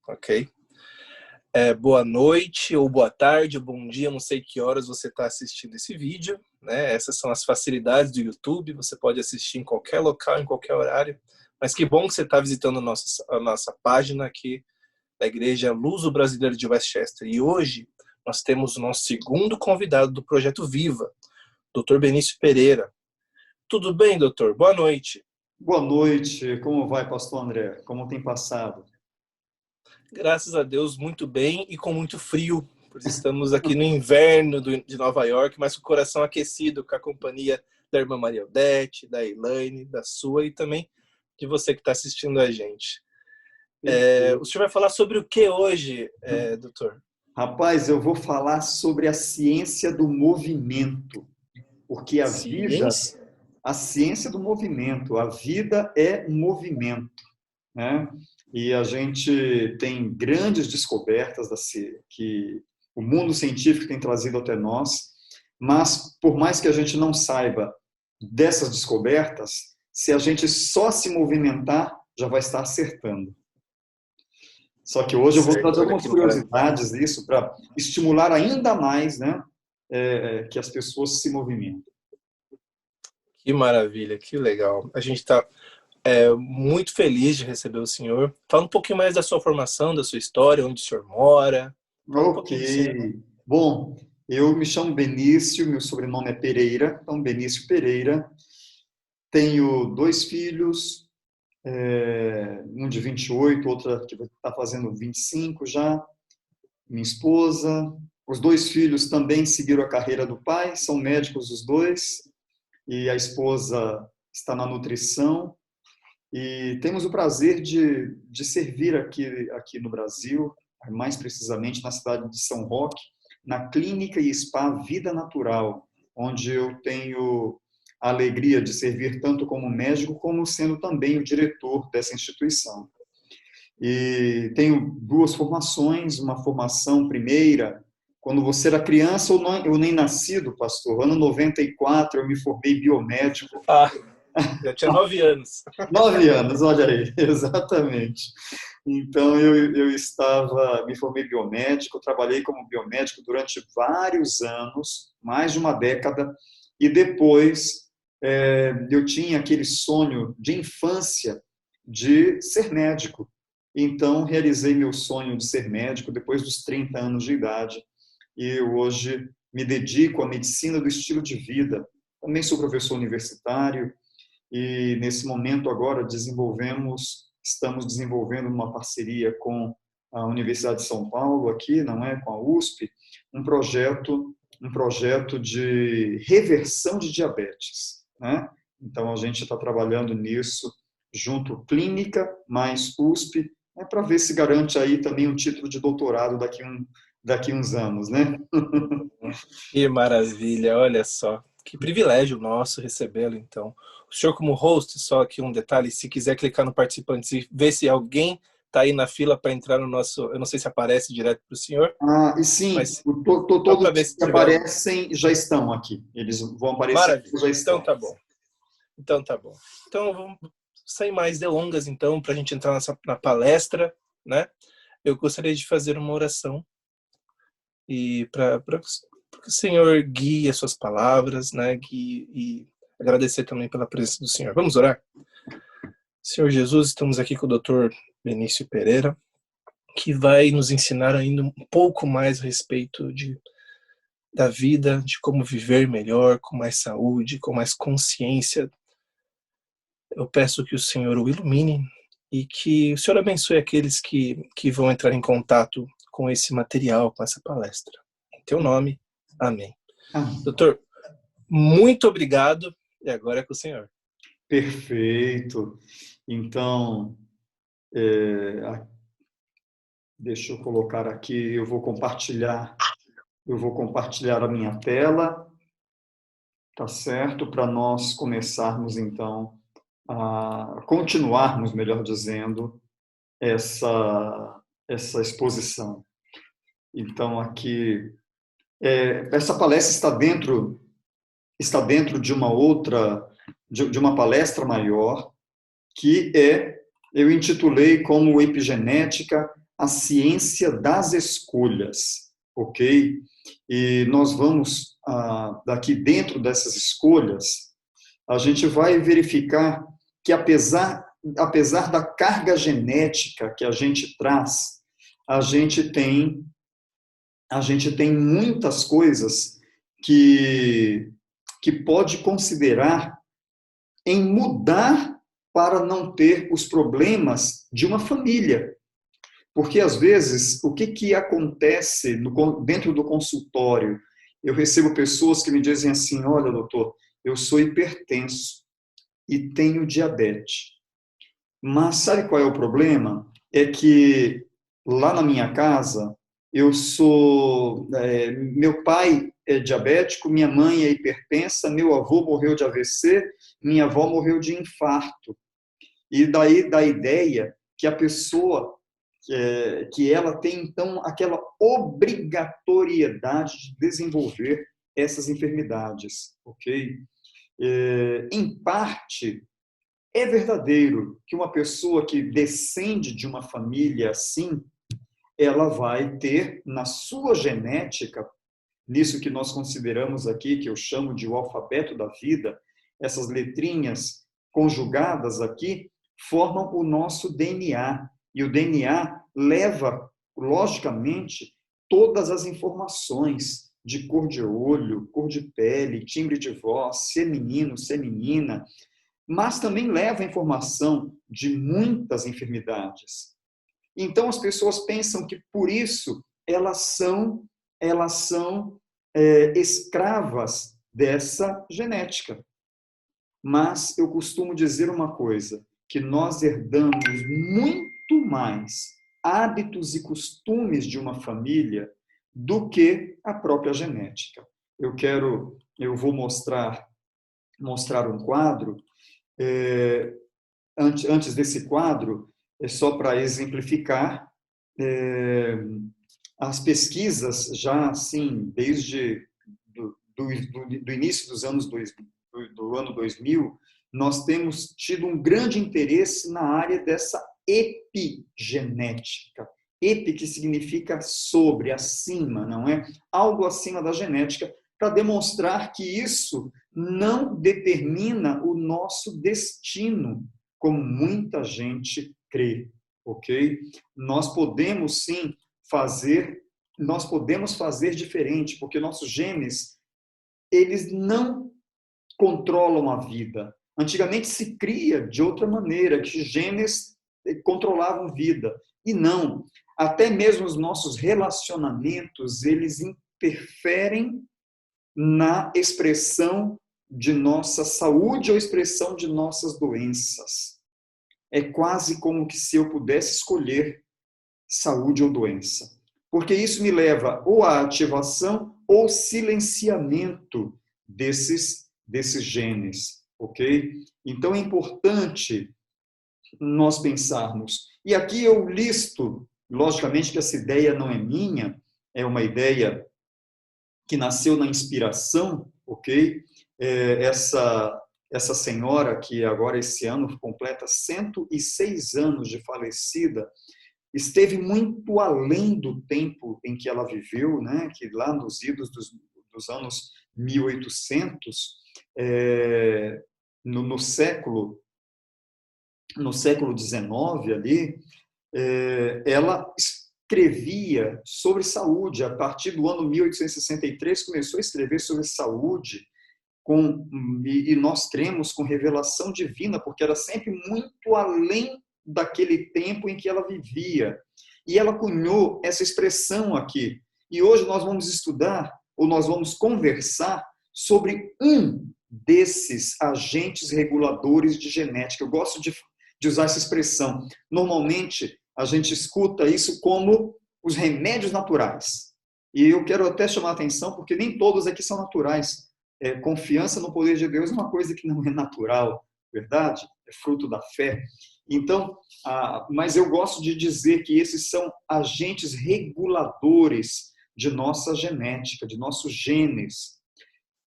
Ok. Boa noite, ou boa tarde, ou bom dia, não sei que horas você está assistindo esse vídeo, né? Essas são as facilidades do YouTube, você pode assistir em qualquer local, em qualquer horário. Mas que bom que você está visitando a nossa página aqui da Igreja Luso Brasileira de Westchester. E hoje nós temos o nosso segundo convidado do Projeto Viva, Dr. Benício Pereira. Tudo bem, doutor? Boa noite. Boa noite. Como vai, pastor André? Como tem passado? Graças a Deus, muito bem e com muito frio, pois estamos aqui no inverno de Nova York, mas com o coração aquecido com a companhia da irmã Maria Odete, da Elaine, da sua e também de você que está assistindo a gente. O senhor vai falar sobre o que hoje, doutor? Rapaz, eu vou falar sobre a ciência do movimento, porque a ciência do movimento, a vida é movimento, né? E a gente tem grandes descobertas que o mundo científico tem trazido até nós, mas por mais que a gente não saiba dessas descobertas, se a gente só se movimentar, já vai estar acertando. Só que hoje eu vou trazer algumas curiosidades disso para estimular ainda mais, né, que as pessoas se movimentem. Que maravilha, que legal. A gente está muito feliz de receber o senhor. Fala um pouquinho mais da sua formação, da sua história, onde o senhor mora. Fala um pouquinho do senhor. Bom, eu me chamo Benício, meu sobrenome é Pereira, então Benício Pereira. Tenho 2 filhos, um de 28, outra que está fazendo 25 já, minha esposa. Os 2 filhos também seguiram a carreira do pai, são médicos os 2, e a esposa está na nutrição. E temos o prazer de servir aqui no Brasil, mais precisamente na cidade de São Roque, na Clínica e Spa Vida Natural, onde eu tenho a alegria de servir tanto como médico, como sendo também o diretor dessa instituição. E tenho 2 formações, uma formação primeira, quando você era criança, eu nem nascido, pastor, ano 94 eu me formei biomédico. Já tinha 9 anos. 9 anos, olha aí, exatamente. Então, eu me formei biomédico, trabalhei como biomédico durante vários anos, mais de uma década, e depois eu tinha aquele sonho de infância de ser médico. Então, realizei meu sonho de ser médico depois dos 30 anos de idade, e hoje me dedico à medicina do estilo de vida. Também sou professor universitário, e nesse momento agora estamos desenvolvendo uma parceria com a Universidade de São Paulo aqui, não é, com a USP, um projeto de reversão de diabetes, né? Então a gente está trabalhando nisso junto clínica mais USP, para ver se garante aí também um título de doutorado daqui uns anos, né? Que maravilha, olha só. Que privilégio nosso recebê-lo, então. O senhor como host, só aqui um detalhe, se quiser clicar no participante e ver se alguém está aí na fila para entrar no nosso... Eu não sei se aparece direto para o senhor. E sim, mas todos que aparecem já estão aqui. Eles vão aparecer e já estão. Então tá bom. Então, vamos, sem mais delongas, então, para a gente entrar na palestra, né? Eu gostaria de fazer uma oração e para que o Senhor guie as suas palavras, né? E agradecer também pela presença do Senhor. Vamos orar? Senhor Jesus, estamos aqui com o Dr. Benício Pereira, que vai nos ensinar ainda um pouco mais a respeito da vida, de como viver melhor, com mais saúde, com mais consciência. Eu peço que o Senhor o ilumine e que o Senhor abençoe aqueles que vão entrar em contato com esse material, com essa palestra. Em teu nome, amém. Doutor, muito obrigado e agora é com o senhor. Perfeito. Então, deixa eu colocar aqui, eu vou compartilhar a minha tela, tá certo? Para nós começarmos, então, a continuarmos, melhor dizendo, essa exposição. Então, aqui, essa palestra está dentro de uma outra, de uma palestra maior, que eu intitulei como Epigenética, a ciência das escolhas, ok? E nós vamos, daqui dentro dessas escolhas, a gente vai verificar que apesar da carga genética que a gente traz, a gente tem muitas coisas que pode considerar em mudar para não ter os problemas de uma família. Porque, às vezes, o que acontece dentro do consultório? Eu recebo pessoas que me dizem assim, olha, doutor, eu sou hipertenso e tenho diabetes. Mas sabe qual é o problema? É que lá na minha casa, meu pai é diabético, minha mãe é hipertensa, meu avô morreu de AVC, minha avó morreu de infarto. E daí dá a ideia que a pessoa, que ela tem, então, aquela obrigatoriedade de desenvolver essas enfermidades, ok? Em parte, é verdadeiro que uma pessoa que descende de uma família assim, ela vai ter na sua genética, nisso que nós consideramos aqui, que eu chamo de o alfabeto da vida, essas letrinhas conjugadas aqui, formam o nosso DNA. E o DNA leva, logicamente, todas as informações de cor de olho, cor de pele, timbre de voz, ser menino, ser menina, mas também leva a informação de muitas enfermidades. Então, as pessoas pensam que, por isso, elas são escravas dessa genética. Mas eu costumo dizer uma coisa, que nós herdamos muito mais hábitos e costumes de uma família do que a própria genética. Eu vou mostrar um quadro. Antes desse quadro, é só para exemplificar, as pesquisas já, assim, desde do início dos anos do ano 2000, nós temos tido um grande interesse na área dessa epigenética. Epi, que significa sobre, acima, não é? Algo acima da genética, para demonstrar que isso não determina o nosso destino, como muita gente crê, ok? Nós podemos sim fazer diferente, porque nossos genes, eles não controlam a vida. Antigamente se cria de outra maneira, que genes controlavam vida. E não. Até mesmo os nossos relacionamentos, eles interferem na expressão de nossa saúde ou expressão de nossas doenças. É quase como que se eu pudesse escolher saúde ou doença. Porque isso me leva ou à ativação ou silenciamento desses genes, ok? Então é importante nós pensarmos. E aqui eu listo, logicamente que essa ideia não é minha, é uma ideia que nasceu na inspiração, ok? Essa senhora, que agora esse ano completa 106 anos de falecida, esteve muito além do tempo em que ela viveu, né? Que lá nos idos dos anos 1800, no século XIX ali, ela escrevia sobre saúde. A partir do ano 1863, começou a escrever sobre saúde, e nós cremos com revelação divina, porque era sempre muito além daquele tempo em que ela vivia. E ela cunhou essa expressão aqui. E hoje nós vamos estudar, ou nós vamos conversar sobre um desses agentes reguladores de genética. Eu gosto de usar essa expressão. Normalmente, a gente escuta isso como os remédios naturais. E eu quero até chamar a atenção, porque nem todos aqui são naturais. Confiança no poder de Deus é uma coisa que não é natural, verdade? É fruto da fé. Então, mas eu gosto de dizer que esses são agentes reguladores de nossa genética, de nossos genes.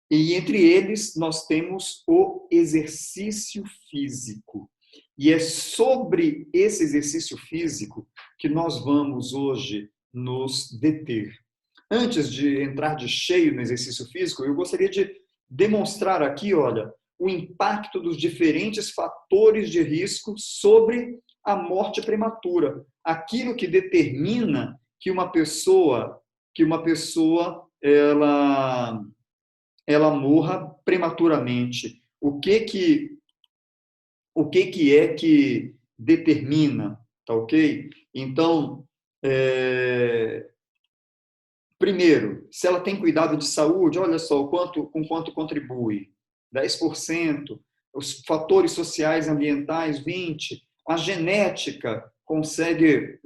E entre eles nós temos o exercício físico. E é sobre esse exercício físico que nós vamos hoje nos deter. Antes de entrar de cheio no exercício físico, eu gostaria de demonstrar aqui, olha, o impacto dos diferentes fatores de risco sobre a morte prematura. Aquilo que determina que uma pessoa ela morra prematuramente. O que é que determina, tá ok? Então, primeiro, se ela tem cuidado de saúde, olha só com quanto contribui. 10%, os fatores sociais e ambientais, 20%, a genética consegue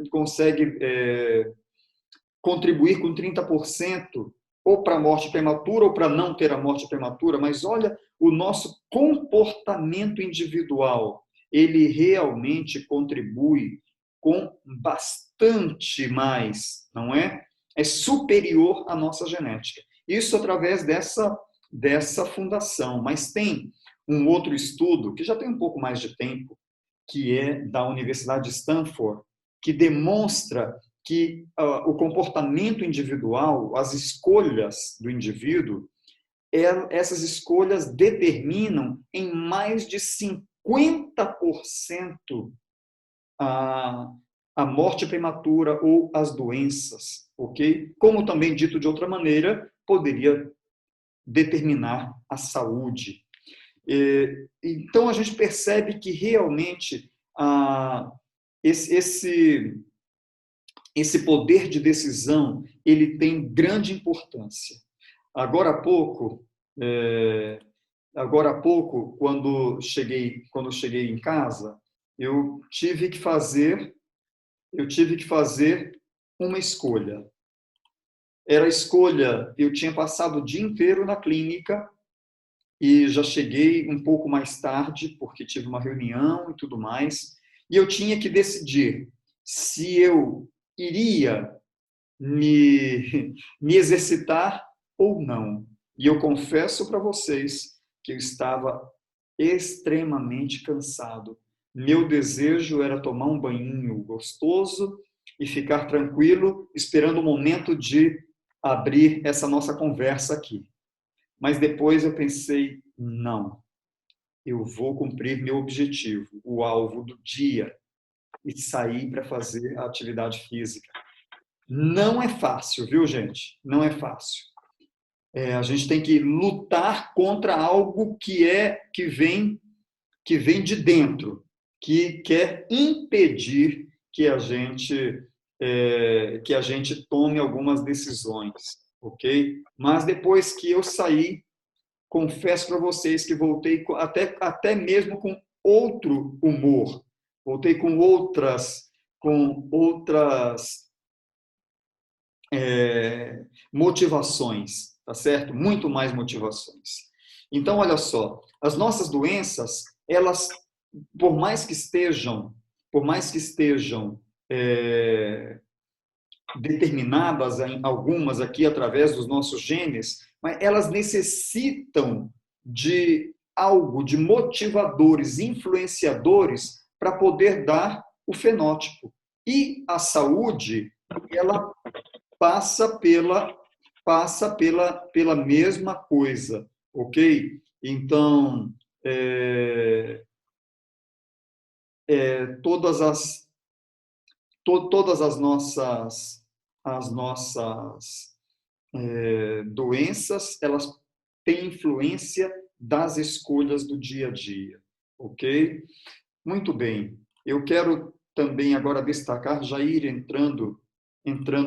contribuir com 30%, ou para a morte prematura, ou para não ter a morte prematura, mas olha o nosso comportamento individual. Ele realmente contribui com bastante mais, não é? É superior à nossa genética. Isso através dessa fundação. Mas tem um outro estudo, que já tem um pouco mais de tempo, que é da Universidade de Stanford, que demonstra que o comportamento individual, as escolhas do indivíduo, essas escolhas determinam em mais de 50% a morte prematura ou as doenças, ok? Como também dito de outra maneira, poderia determinar a saúde. Então a gente percebe que realmente esse poder de decisão ele tem grande importância. Agora há pouco, quando cheguei em casa, eu tive que fazer uma escolha. Era a escolha, eu tinha passado o dia inteiro na clínica e já cheguei um pouco mais tarde, porque tive uma reunião e tudo mais, e eu tinha que decidir se eu iria me exercitar ou não. E eu confesso para vocês que eu estava extremamente cansado. Meu desejo era tomar um banhinho gostoso e ficar tranquilo, esperando o momento de abrir essa nossa conversa aqui. Mas depois eu pensei, não, eu vou cumprir meu objetivo, o alvo do dia, e sair para fazer a atividade física. Não é fácil, viu, gente? Não é fácil. A gente tem que lutar contra algo que vem de dentro, que quer impedir que a gente tome algumas decisões, ok? Mas depois que eu saí, confesso para vocês que voltei até mesmo com outro humor, voltei com outras motivações, tá certo? Muito mais motivações. Então, olha só, as nossas doenças, elas, por mais que estejam determinadas, algumas aqui através dos nossos genes, mas elas necessitam de algo, de motivadores, influenciadores para poder dar o fenótipo. E a saúde, ela passa pela mesma coisa, ok? Então, todas as nossas doenças, elas têm influência das escolhas do dia a dia, ok? Muito bem. Eu quero também agora destacar, já ir entrando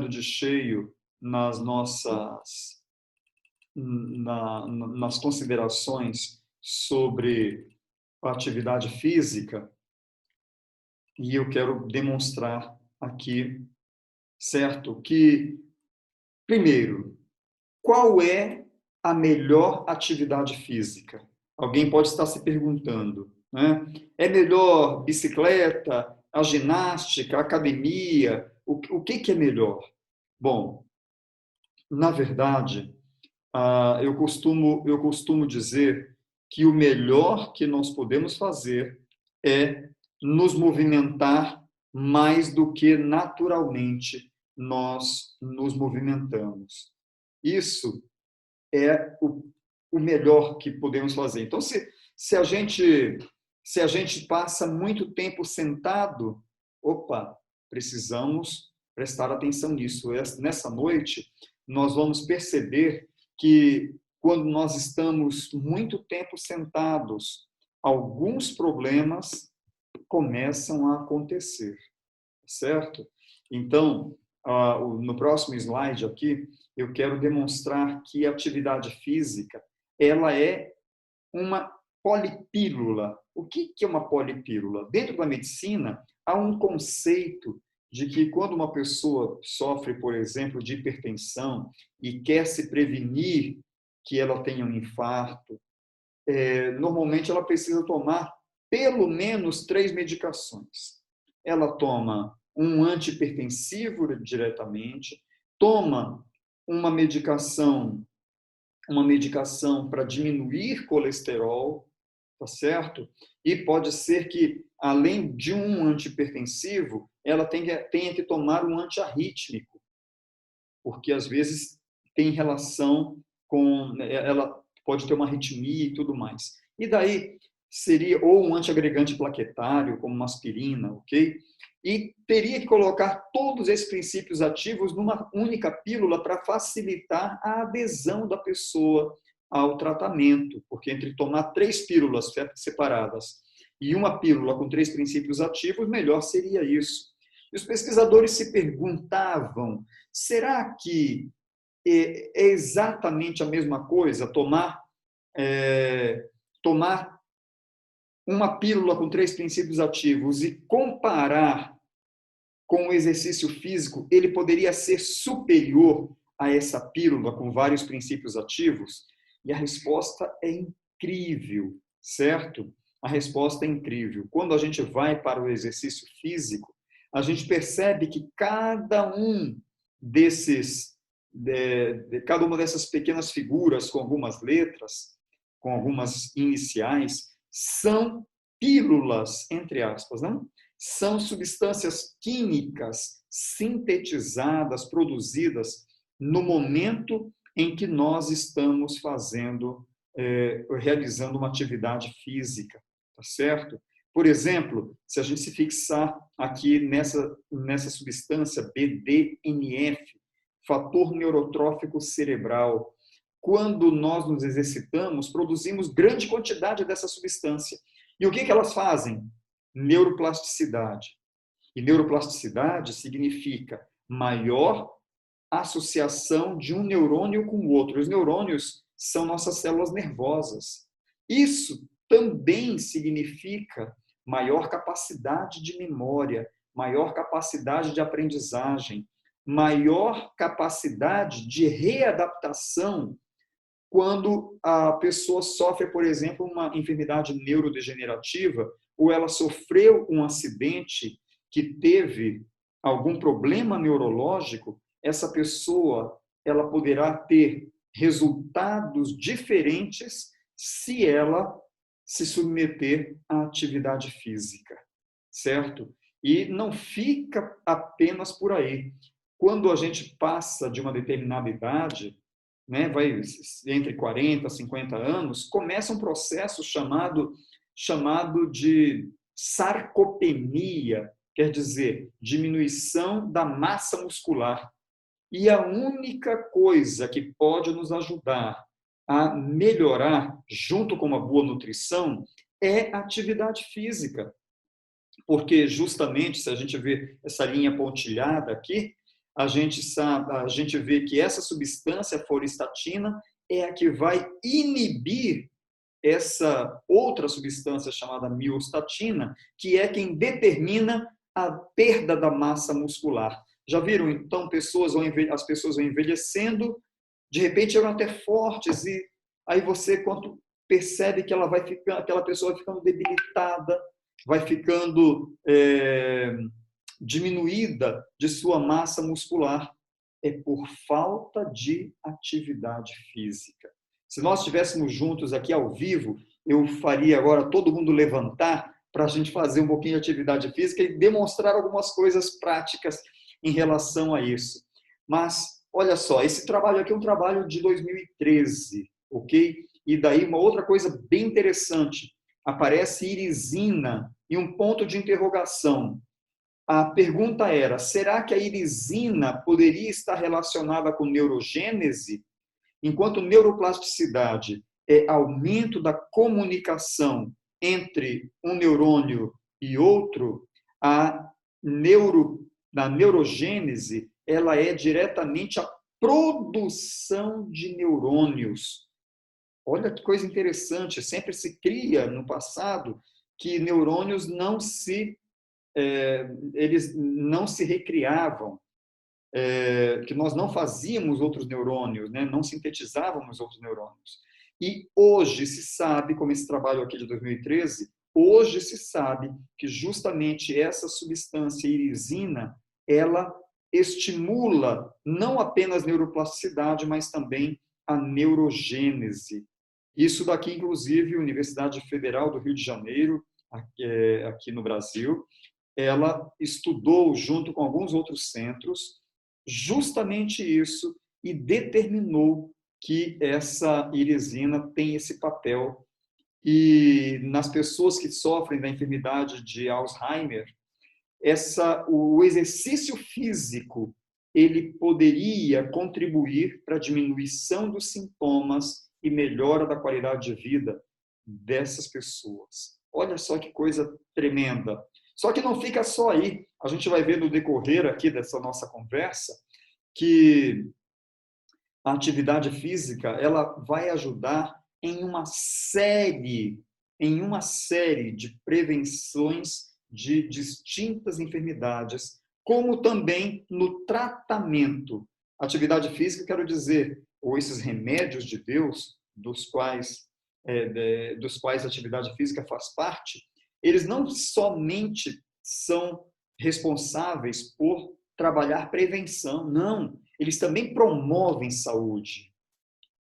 de cheio nas considerações sobre a atividade física, e eu quero demonstrar aqui, certo? Que, primeiro, qual é a melhor atividade física? Alguém pode estar se perguntando, né? É melhor bicicleta, a ginástica, a academia? O que é melhor? Bom, na verdade, eu costumo dizer que o melhor que nós podemos fazer é nos movimentar mais do que naturalmente nós nos movimentamos. Isso é o melhor que podemos fazer. Então, se a gente passa muito tempo sentado, opa, precisamos prestar atenção nisso. Nessa noite, nós vamos perceber que quando nós estamos muito tempo sentados, alguns problemas começam a acontecer, certo? Então, no próximo slide aqui, eu quero demonstrar que a atividade física, ela é uma polipílula. O que é uma polipílula? Dentro da medicina, há um conceito de que quando uma pessoa sofre, por exemplo, de hipertensão e quer se prevenir que ela tenha um infarto, normalmente ela precisa tomar pelo menos 3 medicações. Ela toma um antihipertensivo diretamente, toma uma medicação para diminuir colesterol, tá certo? E pode ser que, além de um antihipertensivo, ela tenha que tomar um antiarrítmico, porque às vezes tem relação com, ela pode ter uma arritmia e tudo mais. E daí seria ou um antiagregante plaquetário, como uma aspirina, ok? E teria que colocar todos esses princípios ativos numa única pílula para facilitar a adesão da pessoa ao tratamento, porque entre tomar 3 pílulas separadas e uma pílula com 3 princípios ativos, melhor seria isso. E os pesquisadores se perguntavam, será que é exatamente a mesma coisa tomar uma pílula com 3 princípios ativos e comparar com o exercício físico, ele poderia ser superior a essa pílula com vários princípios ativos? E a resposta é incrível, certo? A resposta é incrível. Quando a gente vai para o exercício físico, a gente percebe que cada uma dessas pequenas figuras com algumas letras, com algumas iniciais, são pílulas, entre aspas, não? São substâncias químicas sintetizadas, produzidas no momento em que nós estamos realizando uma atividade física, tá certo? Por exemplo, se a gente se fixar aqui nessa substância BDNF, fator neurotrófico cerebral, quando nós nos exercitamos, produzimos grande quantidade dessa substância. E o que elas fazem? Neuroplasticidade. E neuroplasticidade significa maior associação de um neurônio com o outro. Os neurônios são nossas células nervosas. Isso também significa maior capacidade de memória, maior capacidade de aprendizagem, maior capacidade de readaptação quando a pessoa sofre, por exemplo, uma enfermidade neurodegenerativa ou ela sofreu um acidente que teve algum problema neurológico, essa pessoa ela poderá ter resultados diferentes se ela se submeter à atividade física, certo? E não fica apenas por aí. Quando a gente passa de uma determinada idade, né, vai entre 40 e 50 anos, começa um processo chamado de sarcopenia, quer dizer, diminuição da massa muscular. E a única coisa que pode nos ajudar a melhorar, junto com uma boa nutrição, é a atividade física. Porque, justamente, se a gente vê essa linha pontilhada aqui, a gente vê que essa substância, a foristatina, é a que vai inibir essa outra substância chamada miostatina, que é quem determina a perda da massa muscular. Já viram? Então, as pessoas vão envelhecendo, de repente eram até fortes, e aí você, quando percebe que aquela pessoa vai ficando debilitada, vai ficando diminuída de sua massa muscular, é por falta de atividade física. Se nós estivéssemos juntos aqui ao vivo, eu faria agora todo mundo levantar para a gente fazer um pouquinho de atividade física e demonstrar algumas coisas práticas em relação a isso. Mas, olha só, esse trabalho aqui é um trabalho de 2013, ok? E daí uma outra coisa bem interessante, aparece irisina e um ponto de interrogação. A pergunta era, será que a irisina poderia estar relacionada com neurogênese? Enquanto neuroplasticidade é aumento da comunicação entre um neurônio e outro, na neurogênese, ela é diretamente a produção de neurônios. Olha que coisa interessante, sempre se cria no passado que neurônios eles não se recriavam, que nós não fazíamos outros neurônios, né? Não sintetizávamos outros neurônios. E hoje se sabe, como esse trabalho aqui de 2013, hoje se sabe que justamente essa substância irisina, ela estimula não apenas a neuroplasticidade, mas também a neurogênese. Isso daqui, inclusive, a Universidade Federal do Rio de Janeiro, aqui no Brasil, ela estudou junto com alguns outros centros justamente isso e determinou que essa irisina tem esse papel. E nas pessoas que sofrem da enfermidade de Alzheimer, o exercício físico ele poderia contribuir para a diminuição dos sintomas e melhora da qualidade de vida dessas pessoas. Olha só que coisa tremenda. Só que não fica só aí. A gente vai ver no decorrer aqui dessa nossa conversa que a atividade física ela vai ajudar em uma série de prevenções de distintas enfermidades, como também no tratamento. Atividade física, quero dizer, ou esses remédios de Deus, dos quais a atividade física faz parte, eles não somente são responsáveis por trabalhar prevenção, não. Eles também promovem saúde.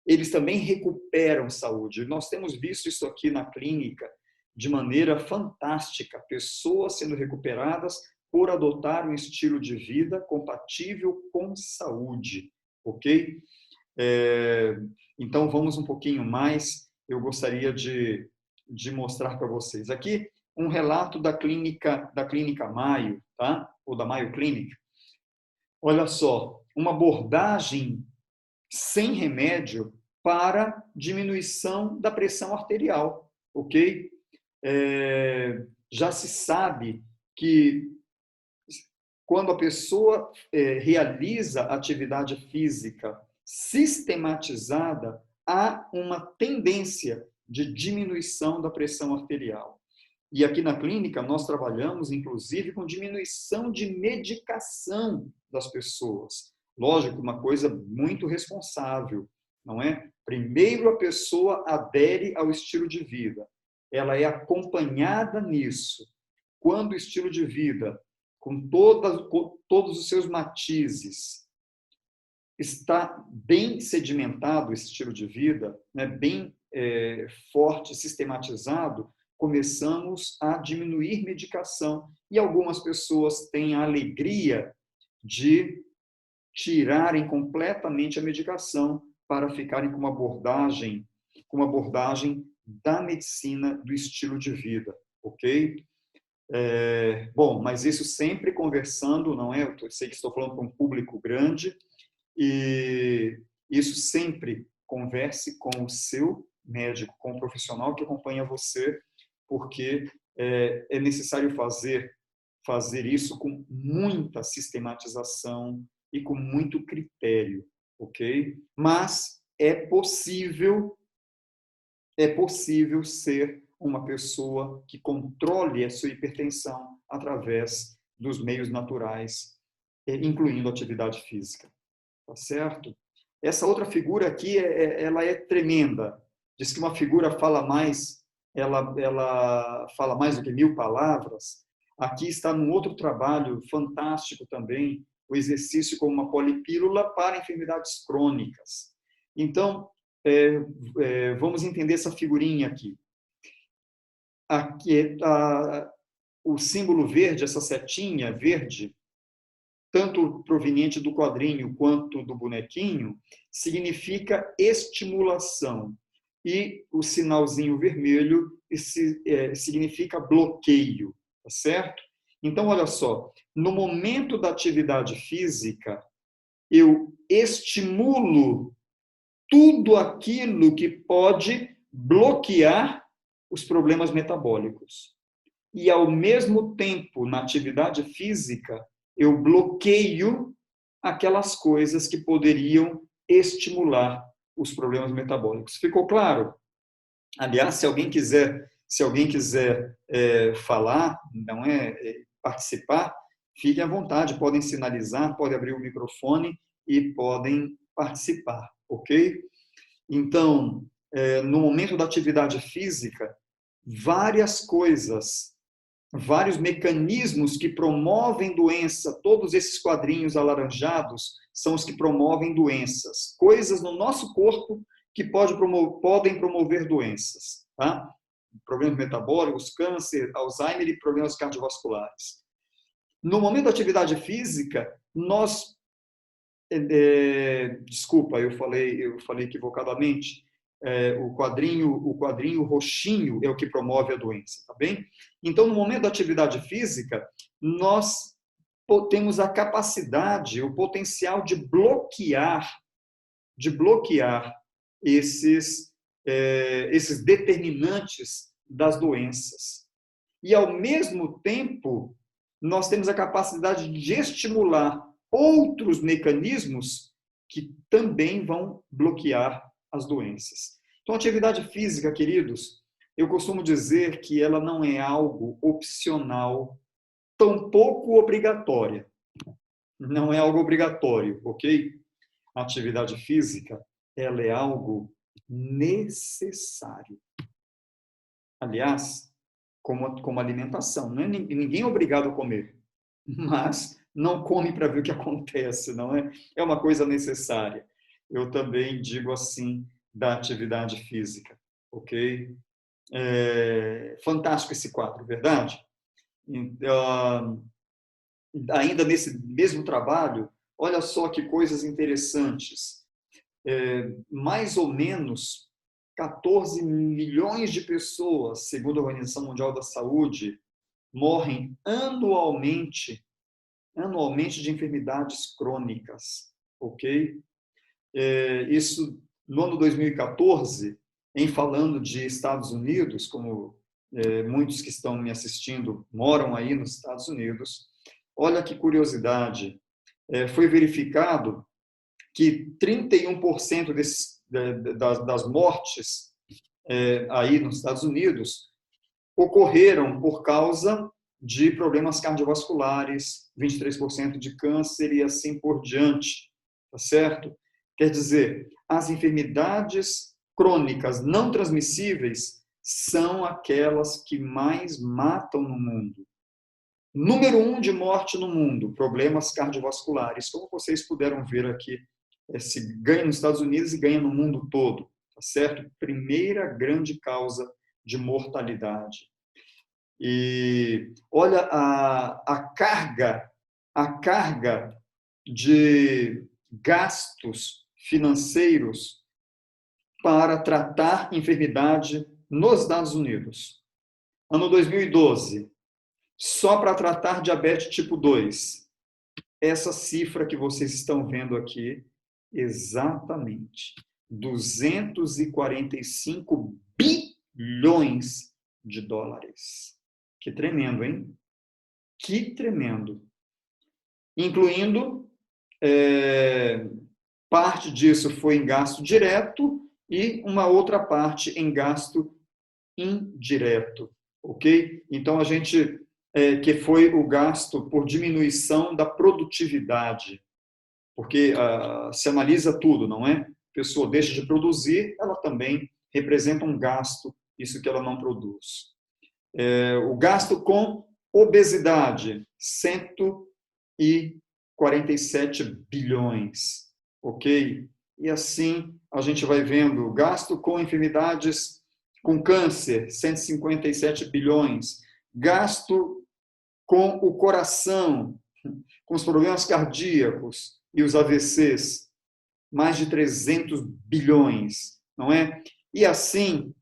Eles também recuperam saúde. Nós temos visto isso aqui na clínica de maneira fantástica, pessoas sendo recuperadas por adotar um estilo de vida compatível com saúde, ok? Então, vamos um pouquinho mais. Eu gostaria de mostrar para vocês. Aqui, um relato da clínica Mayo, tá? Ou da Mayo Clinic. Olha só, uma abordagem sem remédio para diminuição da pressão arterial, ok? Já se sabe que quando a pessoa realiza atividade física sistematizada, há uma tendência de diminuição da pressão arterial. E aqui na clínica nós trabalhamos, inclusive, com diminuição de medicação das pessoas. Lógico, uma coisa muito responsável, não é? Primeiro a pessoa adere ao estilo de vida. Ela é acompanhada nisso. Quando o estilo de vida, com todos os seus matizes, está bem sedimentado, esse estilo de vida, né, bem forte, sistematizado, começamos a diminuir medicação. E algumas pessoas têm a alegria de tirarem completamente a medicação para ficarem com uma abordagem da medicina do estilo de vida, ok? Bom, mas isso sempre conversando, não é? Eu sei que estou falando para um público grande, e isso sempre converse com o seu médico, com o profissional que acompanha você, porque é necessário fazer isso com muita sistematização e com muito critério, ok? Mas é possível ser uma pessoa que controle a sua hipertensão através dos meios naturais, incluindo atividade física. Tá certo? Essa outra figura aqui, ela é tremenda. Diz que uma figura fala mais, ela fala mais do que 1000 palavras. Aqui está num outro trabalho fantástico também, o exercício como uma polipílula para enfermidades crônicas. Então, vamos entender essa figurinha aqui. aqui, o símbolo verde, essa setinha verde, tanto proveniente do quadrinho quanto do bonequinho, significa estimulação. E o sinalzinho vermelho significa bloqueio, tá certo? Então, olha só, no momento da atividade física, eu estimulo tudo aquilo que pode bloquear os problemas metabólicos. E, ao mesmo tempo, na atividade física, eu bloqueio aquelas coisas que poderiam estimular os problemas metabólicos. Ficou claro? Aliás, se alguém quiser falar, não participar, fiquem à vontade, podem sinalizar, podem abrir o microfone e podem participar, ok? Então, no momento da atividade física, várias coisas, vários mecanismos que promovem doença, todos esses quadrinhos alaranjados são os que promovem doenças, coisas no nosso corpo que podem promover doenças, tá? Problemas metabólicos, câncer, Alzheimer e problemas cardiovasculares. No momento da atividade física, nós... desculpa, eu falei equivocadamente. O quadrinho roxinho é o que promove a doença, tá bem? Então, no momento da atividade física, nós temos a capacidade, o potencial de bloquear esses determinantes das doenças. E, ao mesmo tempo, nós temos a capacidade de estimular outros mecanismos que também vão bloquear as doenças. Então, atividade física, queridos, eu costumo dizer que ela não é algo opcional, tampouco obrigatória. Não é algo obrigatório, ok? A atividade física, ela é algo necessário. Aliás, como alimentação, não é ninguém é obrigado a comer, mas não come para ver o que acontece, não é? É uma coisa necessária. Eu também digo assim da atividade física, ok? Fantástico esse quadro, verdade? Então, ainda nesse mesmo trabalho, olha só que coisas interessantes. Mais ou menos 14 milhões de pessoas, segundo a Organização Mundial da Saúde, morrem anualmente de enfermidades crônicas, ok? Isso no ano 2014, em falando de Estados Unidos, como muitos que estão me assistindo moram aí nos Estados Unidos, olha que curiosidade, foi verificado que 31% das mortes aí nos Estados Unidos ocorreram por causa de problemas cardiovasculares, 23% de câncer e assim por diante, tá certo? Quer dizer, as enfermidades crônicas não transmissíveis são aquelas que mais matam no mundo. Número 1 de morte no mundo, problemas cardiovasculares, como vocês puderam ver aqui, se ganha nos Estados Unidos e ganha no mundo todo, tá certo? Primeira grande causa de mortalidade. E olha a carga de gastos financeiros para tratar enfermidade nos Estados Unidos. Ano 2012, só para tratar diabetes tipo 2. Essa cifra que vocês estão vendo aqui, exatamente, 245 bilhões de dólares. Que tremendo, hein? Que tremendo. Incluindo, parte disso foi em gasto direto e uma outra parte em gasto indireto, ok? Então, a gente, que foi o gasto por diminuição da produtividade, porque se analisa tudo, não é? A pessoa deixa de produzir, ela também representa um gasto, isso que ela não produz. O gasto com obesidade, 147 bilhões, ok? E assim a gente vai vendo o gasto com enfermidades com câncer, 157 bilhões. Gasto com o coração, com os problemas cardíacos e os AVCs, mais de 300 bilhões, não é? E assim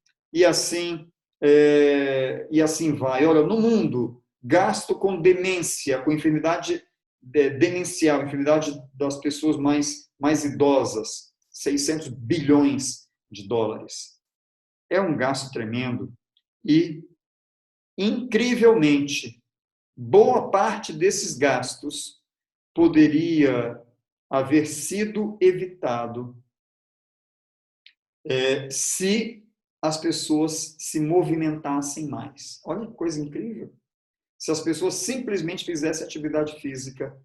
vai. Olha, no mundo, gasto com demência, com enfermidade demencial, enfermidade das pessoas mais idosas, 600 bilhões de dólares. É um gasto tremendo e, incrivelmente, boa parte desses gastos poderia haver sido evitado se as pessoas se movimentassem mais. Olha que coisa incrível. Se as pessoas simplesmente fizessem atividade física,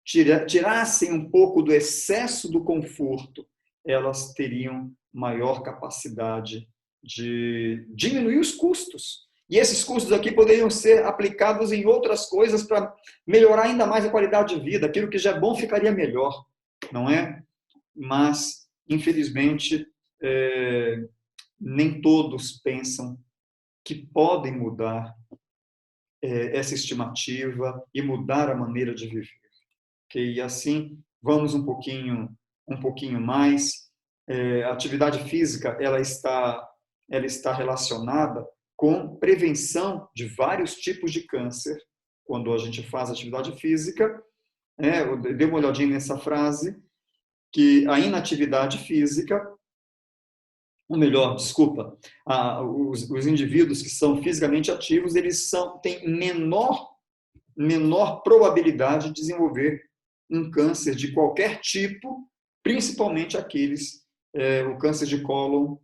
tirassem um pouco do excesso do conforto, elas teriam maior capacidade de diminuir os custos. E esses custos aqui poderiam ser aplicados em outras coisas para melhorar ainda mais a qualidade de vida. Aquilo que já é bom ficaria melhor, não é? Mas, infelizmente, nem todos pensam que podem mudar essa estimativa e mudar a maneira de viver. Okay? E assim, vamos um pouquinho mais. A atividade física ela está relacionada com prevenção de vários tipos de câncer. Quando a gente faz atividade física, eu dei uma olhadinha nessa frase, que a inatividade física, ou melhor, desculpa, os indivíduos que são fisicamente ativos, eles têm menor probabilidade de desenvolver um câncer de qualquer tipo, principalmente aqueles, o câncer de cólon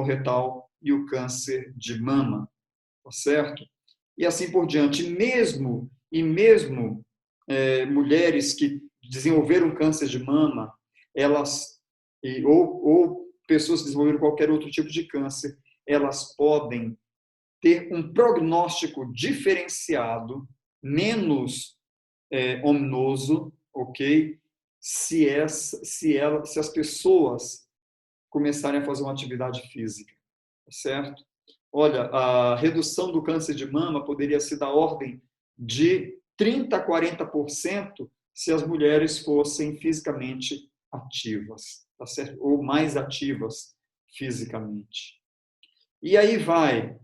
retal e o câncer de mama, tá certo? E assim por diante. Mesmo mulheres que desenvolveram câncer de mama, ou pessoas que desenvolveram qualquer outro tipo de câncer, elas podem ter um prognóstico diferenciado, menos ominoso, ok? Se as pessoas começarem a fazer uma atividade física, certo? Olha, a redução do câncer de mama poderia ser da ordem de 30% a 40% se as mulheres fossem fisicamente ativas, tá certo? Ou mais ativas fisicamente. E aí vai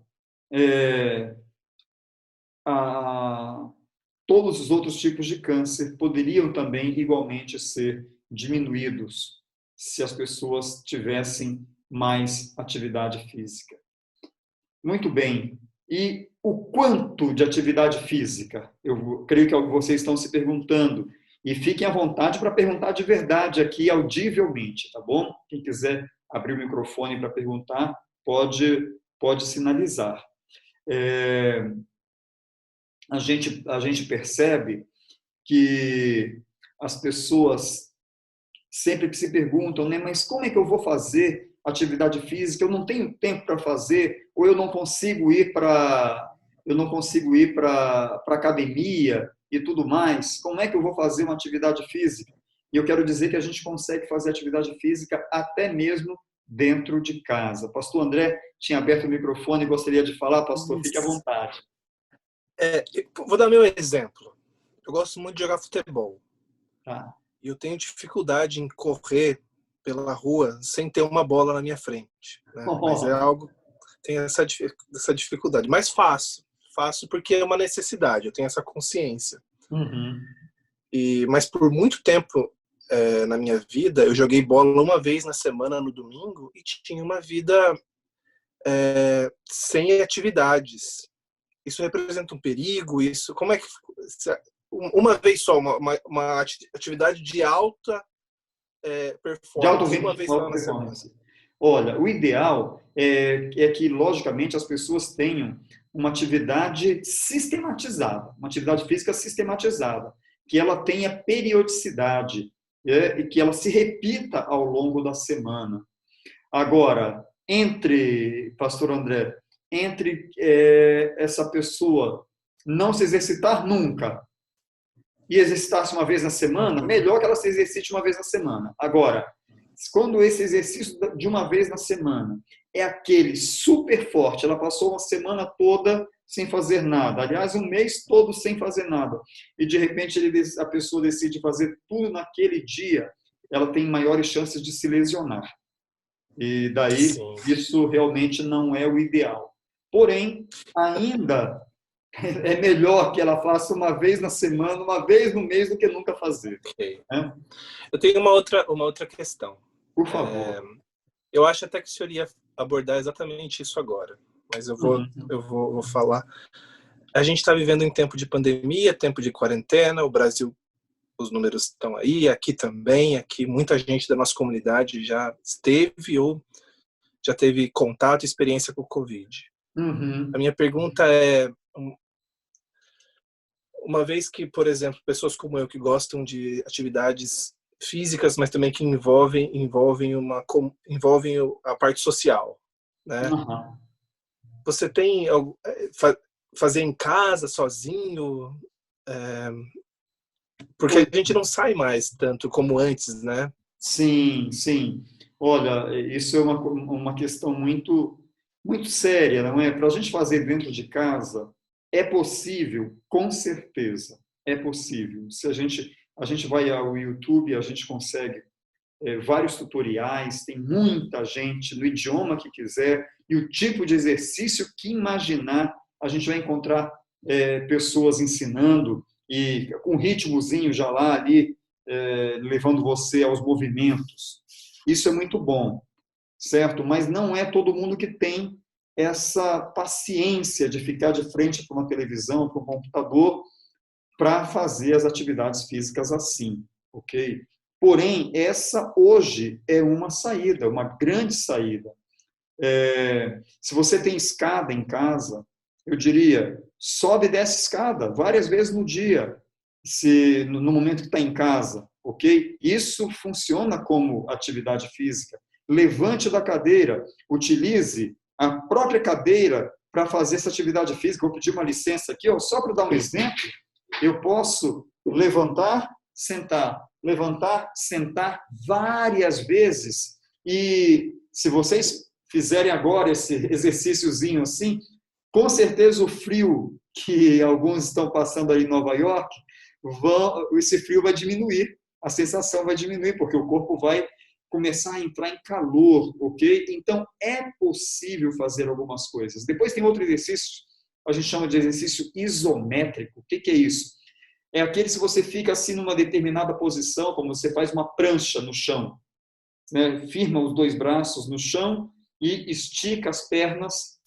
todos os outros tipos de câncer poderiam também igualmente ser diminuídos se as pessoas tivessem mais atividade física. Muito bem. E o quanto de atividade física? Eu creio que vocês estão se perguntando. E fiquem à vontade para perguntar de verdade aqui, audivelmente, tá bom? Quem quiser abrir o microfone para perguntar, pode sinalizar. A gente percebe que as pessoas sempre se perguntam, né, mas como é que eu vou fazer atividade física? Eu não tenho tempo para fazer, ou eu não consigo ir para academia e tudo mais. Como é que eu vou fazer uma atividade física? E eu quero dizer que a gente consegue fazer atividade física até mesmo dentro de casa. Pastor André tinha aberto o microfone e gostaria de falar, pastor, fique à vontade. Vou dar meu exemplo. Eu gosto muito de jogar futebol. Tá. E eu tenho dificuldade em correr pela rua sem ter uma bola na minha frente. Né? Mas é algo... Tem essa dificuldade. Mas faço porque é uma necessidade. Eu tenho essa consciência. Uhum. Mas por muito tempo na minha vida, eu joguei bola uma vez na semana, no domingo, e tinha uma vida sem atividades. Isso representa um perigo? Isso, como é que... Uma vez só, uma atividade de alta performance, de alto uma vez só na semana. Olha, o ideal é que, logicamente, as pessoas tenham uma atividade sistematizada, uma atividade física sistematizada, que ela tenha periodicidade e que ela se repita ao longo da semana. Agora, pastor André, essa pessoa não se exercitar nunca e exercitar-se uma vez na semana, melhor que ela se exercite uma vez na semana. Agora, quando esse exercício de uma vez na semana é aquele super forte, ela passou uma semana toda sem fazer nada, aliás, um mês todo sem fazer nada, e de repente a pessoa decide fazer tudo naquele dia, ela tem maiores chances de se lesionar. E daí, Sim. isso realmente não é o ideal. Porém, ainda é melhor que ela faça uma vez na semana, uma vez no mês, do que nunca fazer. Okay. Né? Eu tenho uma outra questão. Por favor. Eu acho até que o senhor ia abordar exatamente isso agora, mas vou falar. A gente está vivendo em tempo de pandemia, tempo de quarentena, o Brasil, os números estão aí, aqui também, aqui muita gente da nossa comunidade já esteve ou já teve contato e experiência com o Covid. Uhum. A minha pergunta é, uma vez que, por exemplo, pessoas como eu que gostam de atividades físicas, mas também que envolvem a parte social, né? Uhum. Você tem fazer em casa sozinho, porque a gente não sai mais tanto como antes, né? Sim, sim. Olha, isso é uma questão muito, muito séria, não é? Para a gente fazer dentro de casa, é possível, com certeza, é possível. Se a gente vai ao YouTube, a gente consegue vários tutoriais, tem muita gente no idioma que quiser e o tipo de exercício que imaginar, a gente vai encontrar pessoas ensinando e com um ritmozinho já lá ali, levando você aos movimentos. Isso é muito bom, certo? Mas não é todo mundo que tem essa paciência de ficar de frente para uma televisão, para um computador, para fazer as atividades físicas assim, ok? Porém, essa hoje é uma saída, uma grande saída. Se você tem escada em casa, eu diria, sobe e desce escada várias vezes no dia, no momento que está em casa, ok? Isso funciona como atividade física. Levante da cadeira, utilize a própria cadeira para fazer essa atividade física. Vou pedir uma licença aqui, ó, só para dar um exemplo. Eu posso levantar, sentar várias vezes. E se vocês fizerem agora esse exercíciozinho assim, com certeza o frio que alguns estão passando aí em Nova York, esse frio vai diminuir, a sensação vai diminuir, porque o corpo vai começar a entrar em calor, ok? Então, é possível fazer algumas coisas. Depois tem outro exercício, a gente chama de exercício isométrico. O que é isso? É aquele se você fica assim numa determinada posição, como você faz uma prancha no chão, né? Firma os dois braços no chão e estica as pernas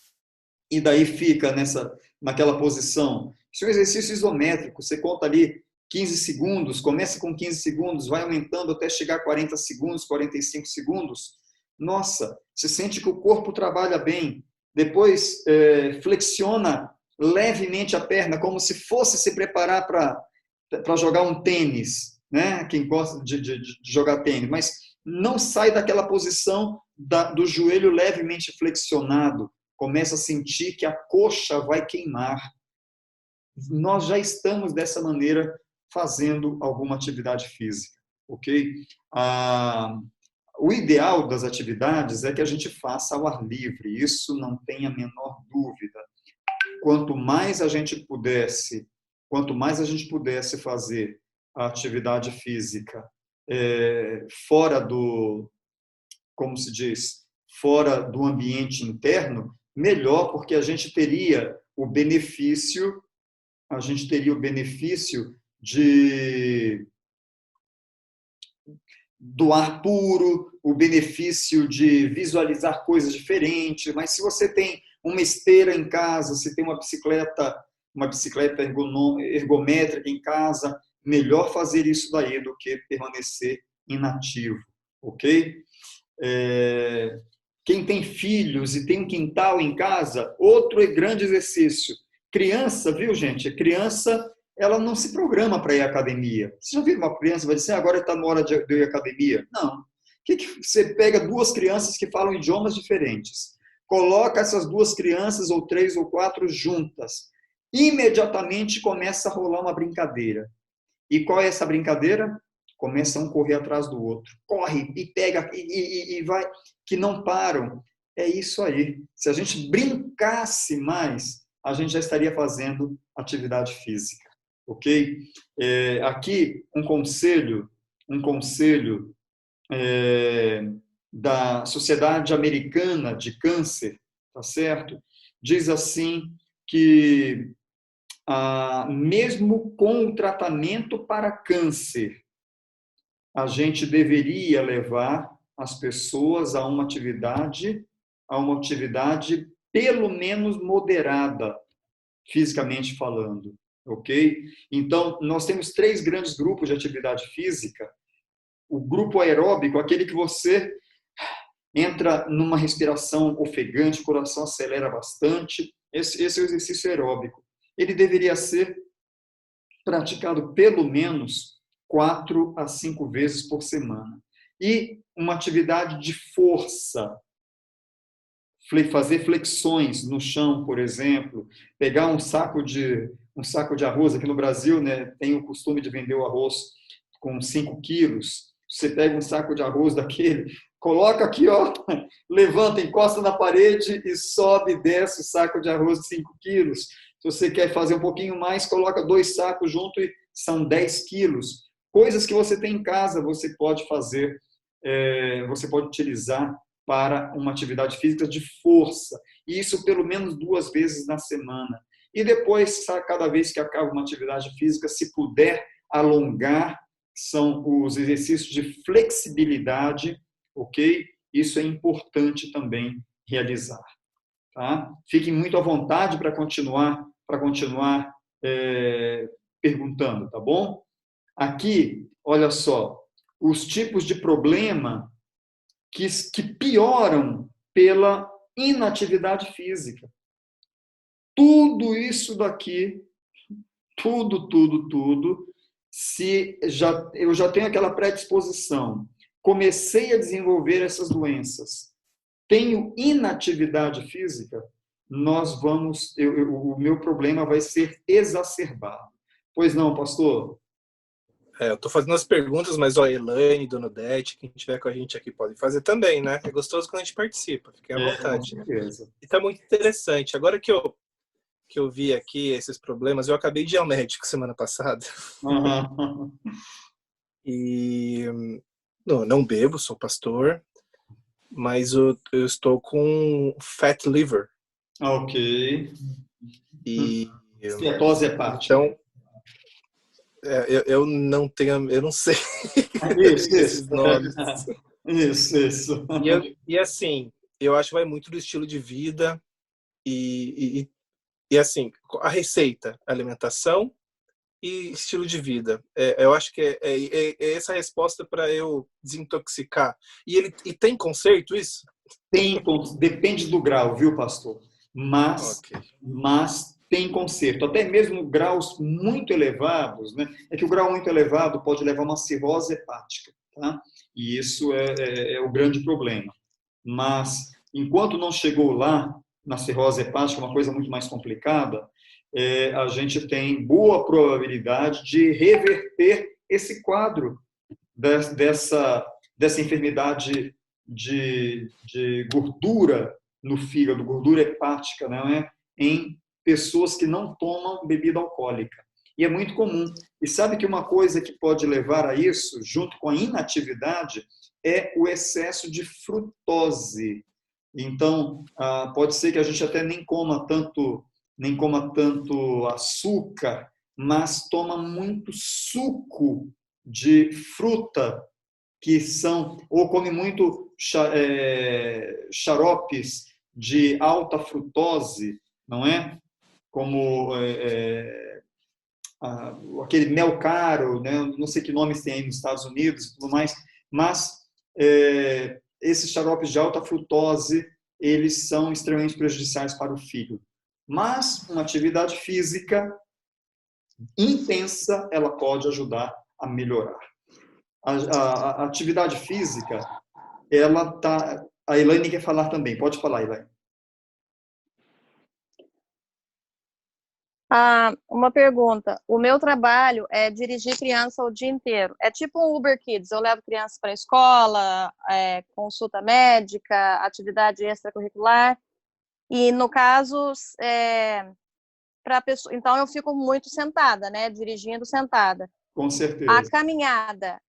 e daí fica naquela posição. Isso é um exercício isométrico, você conta ali 15 segundos, começa com 15 segundos, vai aumentando até chegar a 40 segundos, 45 segundos. Nossa, você sente que o corpo trabalha bem. Depois, flexiona levemente a perna, como se fosse se preparar para jogar um tênis, né? Quem gosta de jogar tênis, mas não sai daquela posição do joelho levemente flexionado, começa a sentir que a coxa vai queimar. Nós já estamos dessa maneira fazendo alguma atividade física, ok? O ideal das atividades é que a gente faça ao ar livre, isso não tem a menor dúvida. Quanto mais a gente pudesse fazer a atividade física fora do, como se diz, fora do ambiente interno, melhor, porque a gente teria o benefício do ar puro, o benefício de visualizar coisas diferentes, mas se você tem uma esteira em casa, se tem uma bicicleta ergométrica em casa, melhor fazer isso daí do que permanecer inativo, ok? Quem tem filhos e tem um quintal em casa, outro grande exercício. Criança, viu, gente? A criança, ela não se programa para ir à academia. Você já viu uma criança vai dizer, agora está na hora de eu ir à academia? Não. Que você pega duas crianças que falam idiomas diferentes, coloca essas duas crianças, ou 3 ou 4, juntas. Imediatamente começa a rolar uma brincadeira. E qual é essa brincadeira? começam a correr atrás do outro. Corre e pega e vai, que não param. É isso aí. Se a gente brincasse mais, a gente já estaria fazendo atividade física, ok? Aqui um conselho da Sociedade Americana de Câncer, tá certo? Diz assim que mesmo com o tratamento para câncer, a gente deveria levar as pessoas a uma atividade pelo menos moderada, fisicamente falando, ok? Então, nós temos 3 grandes grupos de atividade física. O grupo aeróbico, aquele que você entra numa respiração ofegante, o coração acelera bastante. Esse é o exercício aeróbico. Ele deveria ser praticado pelo menos 4 a 5 vezes por semana. E uma atividade de força, fazer flexões no chão, por exemplo, pegar um saco de arroz, aqui no Brasil, né, tem o costume de vender o arroz com 5 quilos, você pega um saco de arroz daquele, coloca aqui, ó, levanta, encosta na parede e sobe e desce o saco de arroz de 5 quilos. Se você quer fazer um pouquinho mais, coloca 2 sacos junto e são 10 quilos. Coisas que você tem em casa, você pode fazer, você pode utilizar para uma atividade física de força. E isso pelo menos 2 vezes na semana. E depois, cada vez que acaba uma atividade física, se puder alongar, são os exercícios de flexibilidade, ok? Isso é importante também realizar. Tá? Fiquem muito à vontade para continuar perguntando, tá bom? Aqui, olha só, os tipos de problema que pioram pela inatividade física. Tudo isso daqui, tudo, se eu já tenho aquela predisposição, comecei a desenvolver essas doenças, tenho inatividade física, o meu problema vai ser exacerbado. Pois não, pastor? Eu estou fazendo as perguntas, mas a Elaine, Dona Odete, quem estiver com a gente aqui pode fazer também, né? É gostoso quando a gente participa, fiquem à vontade. Com certeza. E está muito interessante. Agora que eu vi aqui esses problemas, eu acabei de ir ao médico semana passada. Uhum. E não bebo, sou pastor, mas eu estou com fat liver. Ok. E Estetose hepática. então eu não sei Isso. esses nomes. Isso. E assim, eu acho que vai muito do estilo de vida e assim, a receita, alimentação e estilo de vida. Eu acho que é essa a resposta para eu desintoxicar. E tem conserto isso? Depende do grau, viu, pastor? Mas tem conserto. Até mesmo graus muito elevados, né? É que o grau muito elevado pode levar a uma cirrose hepática, tá? E isso é o grande problema. Mas, enquanto não chegou lá, na cirrose hepática, uma coisa muito mais complicada, a gente tem boa probabilidade de reverter esse quadro dessa enfermidade de gordura no fígado, gordura hepática, né, em pessoas que não tomam bebida alcoólica. E é muito comum. E sabe que uma coisa que pode levar a isso, junto com a inatividade, é o excesso de frutose. Então, pode ser que a gente até nem coma tanto açúcar, mas toma muito suco de fruta, ou come muito xaropes de alta frutose, não é? Como aquele mel caro, né? Não sei que nomes tem aí nos Estados Unidos e tudo mais, mas esses xaropes de alta frutose, eles são extremamente prejudiciais para o fígado. Mas uma atividade física intensa, ela pode ajudar a melhorar. A atividade física, ela tá. A Elaine quer falar também. Pode falar, Elaine. Uma pergunta. O meu trabalho é dirigir criança o dia inteiro. É tipo um Uber Kids. Eu levo crianças para a escola, consulta médica, atividade extracurricular. E, no caso, para pessoa, então eu fico muito sentada, né? Dirigindo sentada. Com certeza.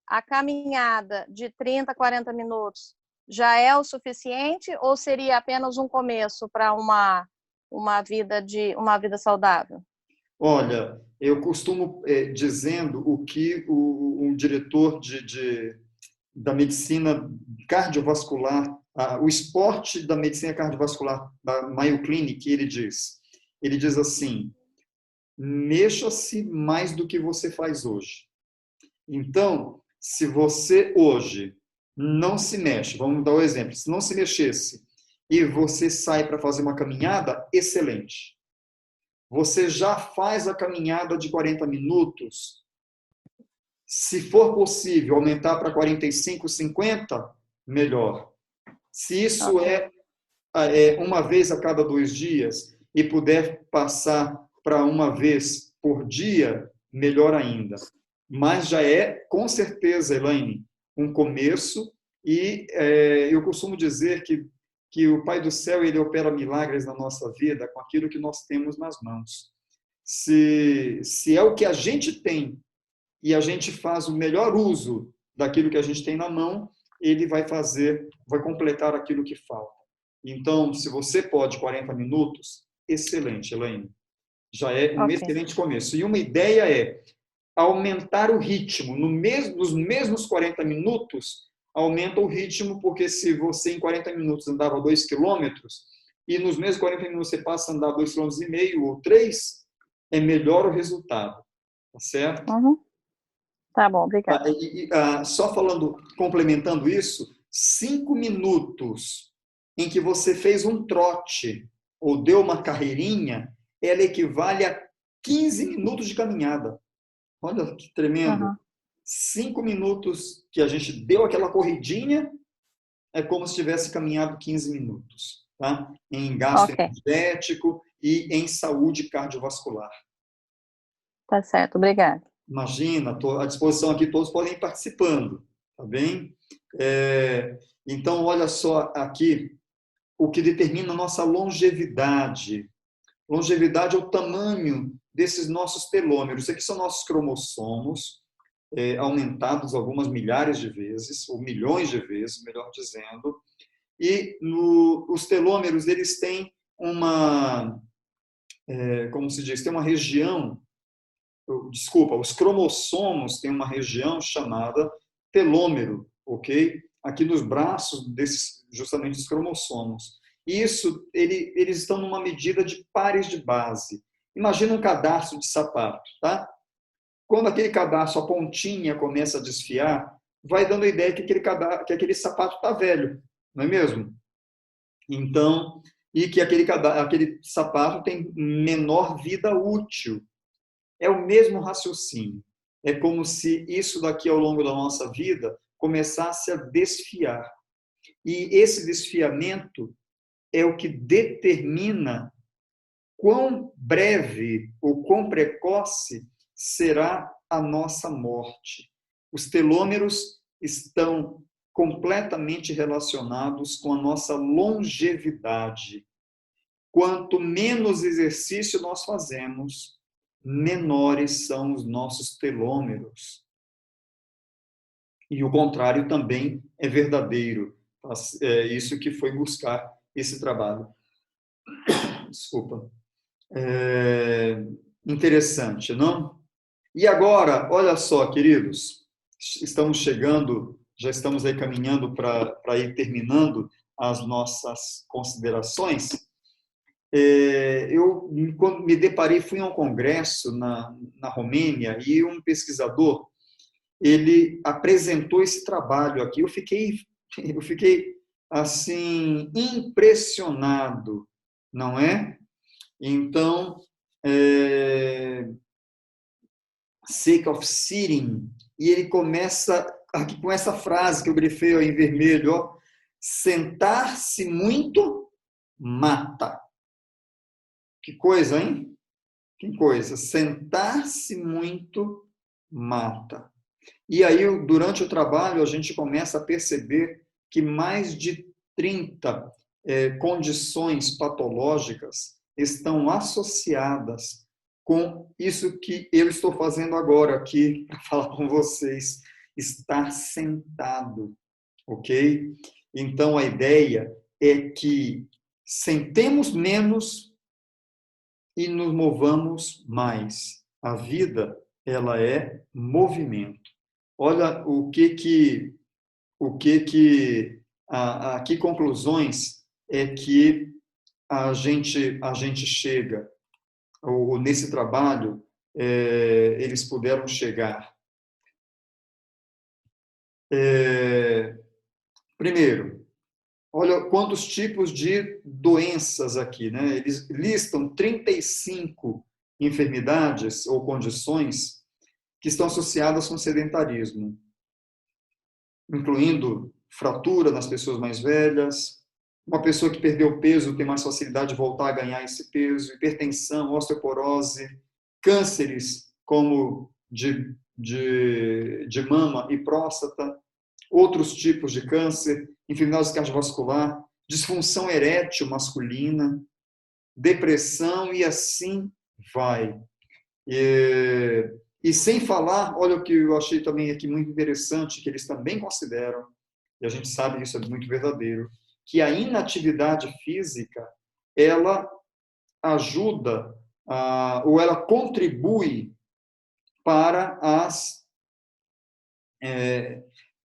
A caminhada de 30, 40 minutos já é o suficiente ou seria apenas um começo para uma vida saudável? Olha, eu costumo dizendo o que um diretor da medicina cardiovascular, o esporte da medicina cardiovascular da Mayo Clinic, ele diz assim: mexa-se mais do que você faz hoje. Então, se você hoje não se mexe, vamos dar um exemplo, se não se mexesse e você sai para fazer uma caminhada, excelente. Você já faz a caminhada de 40 minutos. Se for possível aumentar para 45, 50, melhor. Se isso é uma vez a cada 2 dias e puder passar para uma vez por dia, melhor ainda. Mas já é, com certeza, Elaine, um começo e eu costumo dizer que o Pai do Céu ele opera milagres na nossa vida com aquilo que nós temos nas mãos. Se é o que a gente tem e a gente faz o melhor uso daquilo que a gente tem na mão, ele vai completar aquilo que falta. Então, se você pode 40 minutos, excelente, Elaine. Já é um excelente começo. E uma ideia é aumentar o ritmo. Nos mesmos 40 minutos, aumenta o ritmo, porque se você em 40 minutos andava 2 quilômetros, e nos mesmos 40 minutos você passa a andar 2,5 km ou 3, é melhor o resultado. Tá certo? Uhum. Tá bom, obrigada. Só complementando isso, 5 minutos em que você fez um trote ou deu uma carreirinha, ela equivale a 15 minutos de caminhada. Olha que tremendo. Uhum. 5 minutos que a gente deu aquela corridinha, é como se tivesse caminhado 15 minutos, tá? Em gasto energético e em saúde cardiovascular. Tá certo, obrigada. Imagina, estou à disposição aqui, todos podem ir participando, tá bem? Então, olha só aqui o que determina a nossa longevidade. Longevidade é o tamanho desses nossos telômeros. Isso aqui são nossos cromossomos, aumentados algumas milhares de vezes, ou milhões de vezes, melhor dizendo. E os telômeros, eles têm como se diz, tem uma região, os cromossomos têm uma região chamada telômero, ok? Aqui nos braços justamente os cromossomos. Isso, eles estão numa medida de pares de base. Imagina um cadarço de sapato, tá? Quando aquele cadarço, a pontinha começa a desfiar, vai dando a ideia que aquele sapato está velho, não é mesmo? Então, e que aquele sapato tem menor vida útil. É o mesmo raciocínio. É como se isso daqui ao longo da nossa vida começasse a desfiar. E esse desfiamento é o que determina quão breve ou quão precoce será a nossa morte. Os telômeros estão completamente relacionados com a nossa longevidade. Quanto menos exercício nós fazemos, menores são os nossos telômeros. E o contrário também é verdadeiro. É isso que foi buscar esse trabalho. Desculpa. Interessante, não? E agora, olha só, queridos, estamos chegando, já estamos aí caminhando para ir terminando as nossas considerações. Eu, quando me deparei, fui a um congresso na Romênia e um pesquisador, ele apresentou esse trabalho aqui. Eu fiquei assim, impressionado, não é? Então, Sake of Sitting, e ele começa aqui com essa frase que eu grifei em vermelho, ó, sentar-se muito mata. Que coisa, hein? Tem coisa, sentar-se muito mata. E aí, durante o trabalho, a gente começa a perceber que mais de 30 condições patológicas estão associadas com isso que eu estou fazendo agora aqui, para falar com vocês, estar sentado, ok? Então, a ideia é que sentemos menos e nos movamos mais. A vida, ela é movimento. Olha que conclusões é que a gente chega, ou nesse trabalho, eles puderam chegar. Primeiro, olha quantos tipos de doenças aqui, né? Eles listam 35 enfermidades ou condições que estão associadas com sedentarismo, incluindo fratura nas pessoas mais velhas, uma pessoa que perdeu peso tem mais facilidade de voltar a ganhar esse peso, hipertensão, osteoporose, cânceres como de mama e próstata, outros tipos de câncer, enfermidade cardiovascular, disfunção erétil masculina, depressão e assim vai. E sem falar, olha o que eu achei também aqui muito interessante, que eles também consideram, e a gente sabe que isso é muito verdadeiro, que a inatividade física, ela ajuda, ou ela contribui para